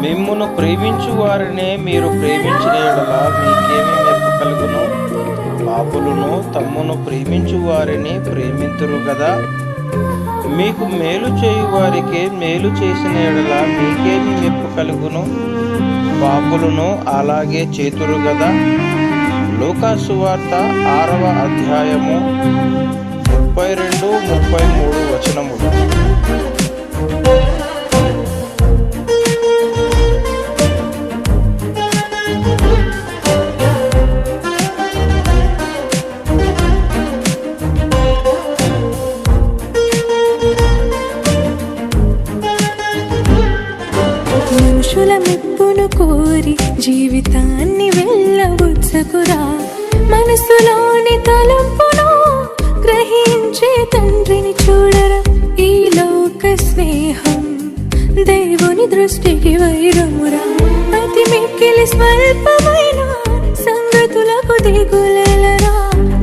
మిమ్మును ప్రేమించు వారినే మీరు ప్రేమించిన యెడల మీకేమి మెప్పు కలుగును? పాపులను తమ్మును ప్రేమించు వారిని ప్రేమింతురు కదా. మీకు మేలు చేయు వారికి మేలు చేసిన యెడల మీకేమి మెప్పు కలుగును? పాపులను అలాగే చేతురు కదా. లూకా సువార్త 6వ అధ్యాయము 32-33 వచనములు. మనుషుల మెప్పును కోరి జీవితాన్ని వెళ్ళబుచ్చకురా. మనసులోని తలంపును గ్రహించే తండ్రిని చూడరా. ఈ లోక స్నేహం దేవుని దృష్టికి వైరమురా. అతి మిక్కిలి స్వల్పమైన సంగతులకు దిగులెలరా.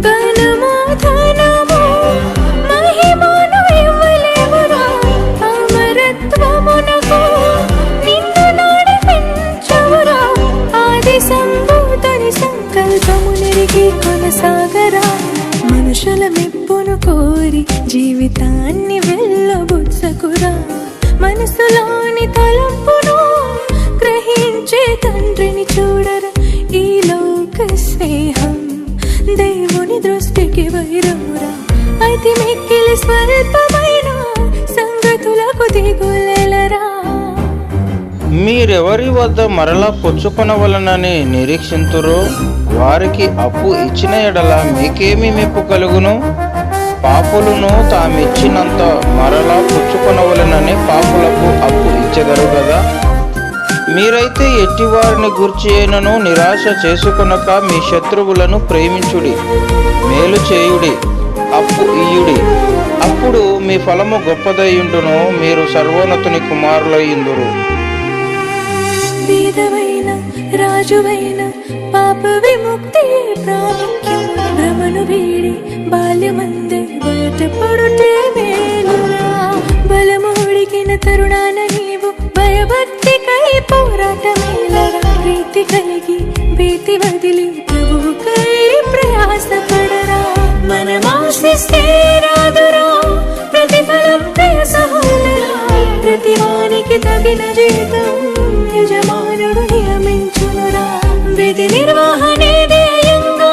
ఘనము ధనము మహిమను ఇవ్వలేవురా. అమరత్వమునకు నిన్ను నడిపించురా. ఆది సంభూతుని సంకల్పము నెరిగి కొనసాగరా. మనుషుల మెప్పును కోరి జీవితాన్ని వెళ్ళబుచ్చకురా. మనసులోని తలంపును గ్రహించే తండ్రిని చూడరా. ఈ లోక స్నేహం దేవుని దృష్టికి వైరమురా. అతి మిక్కిలి స్వల్పమైన సంగతులకు దిగులెలరా. మీరెవరి వద్ద మరలా పుచ్చుకొనవలనని నిరీక్షింతురో వారికి అప్పు ఇచ్చిన యెడల మీకేమి మెప్పు కలుగును? పాపులను తామిచ్చినంత మరలా పుచ్చుకొనవలనని పాపులకు అప్పు ఇచ్చెదరు కదా. మీరైతే ఎట్టివారిని గూర్చి అయినను నిరాశ చేసుకొనక మీ శత్రువులను ప్రేమించుడి, మేలు చేయుడి, అప్పు ఇయ్యుడి. అప్పుడు మీ ఫలము గొప్పదయ్యుండును, మీరు సర్వోన్నతుని కుమారులయ్యుందురు. బీదవైన రాజువైన పాప విముక్తి ప్రాముఖ్యం. భ్రమను వీడి బాల్యమందే బయటపడుటే మేలురా. బలము ఉడికిన తరుణాన నీవు భయభక్తికై పోరాటమేలరా. ప్రీతి కలిగి భీతి వదిలి ప్రభువుకై ప్రయాసపడరా. మనమాశిస్తే రాదురా ప్రతిఫలం ప్రియ సహోదరా. ప్రతివానికి తగిన జీతం యజమానుడు నియమించునురా. విధి నిర్వహణే ధ్యేయంగా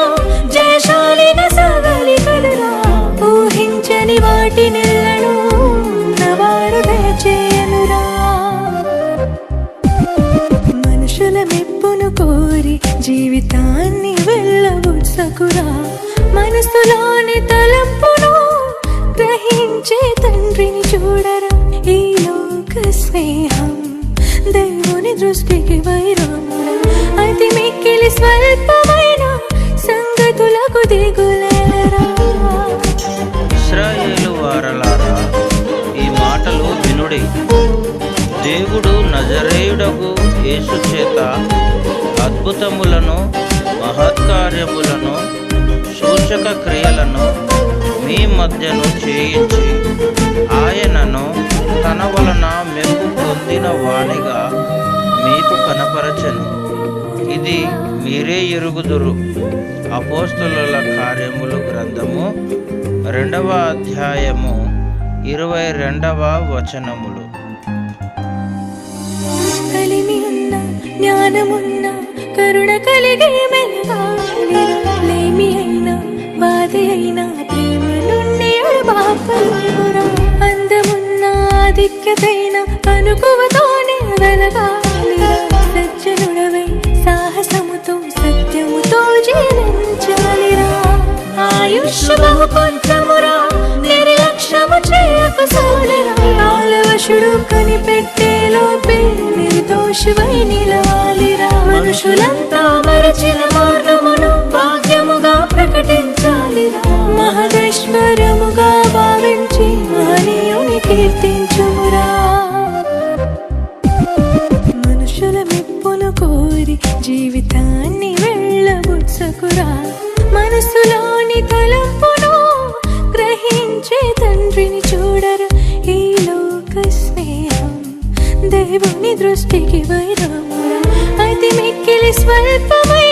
జయశాలిన సాగాలి కదరా. ఊహించని వాటినెల్లను నవారు దయచేయనురా. మనుషుల మెప్పును కోరి జీవితాన్ని వెళ్ళబుచ్చకురా. మనసులోని తలంపును గ్రహించే తండ్రిని చూడరా. ఈ లోక స్నేహం దేవుని దృష్టికి వైరమురా. అతి మిక్కిలి స్వల్పమైన సంగతులకు దిగులెలరా. ఇశ్రాయేలు వారలారా, ఈ మాటలు వినుడి. దేవుడు నజరేయుడగు యేసు చేత అద్భుతములను మహత్కార్యములను సూచక క్రియలను మీ మధ్యను చేయించి ఆయనను తన వలన మెప్పు పొందిన వానిగా మీకు కనపరచెను. ఇది మీరే ఎరుగుదురు. అపోస్తలుల కార్యములు గ్రంథము 2వ అధ్యాయము 22వ వచనములు. కలిమి ఉన్న జ్ఞానమున్న కరుణ కలిగే మెలగాలిరా. లేమి అయినా బాధ అయినా ప్రేమ నుండి బాపలురా. అందమున్న ఆధిక్యతైన అనుకువతోనే వెలగాలిరా. సజ్జనుడవై సాహసముతో సత్యముతో జీవించాలిరా. ఆయుష్ బహు కొంచెమురా, నిర్లక్ష్యము చేయకు సోదరా. ఆలవశుడు కనిపెట్టే లోపే నిర్దోషివై నిలవాలిరా. మనుషులంతా మరచిన మార్గమును భాగ్యముగా ప్రకటించాలిరా. మహదేశ్వరముగా భావించి మహనీయుని కీర్తించుమురా. మనుషుల మెప్పును కోరి జీవితాన్ని వెళ్ళబుచ్చకురా. మనసులోని వారి తలంపును గ్రహించే తండ్రిని చూడరు. ఈ లోక స్నేహం దేవుని దృష్టికి వైరమురా, అతి మిక్కిలి స్వల్పమై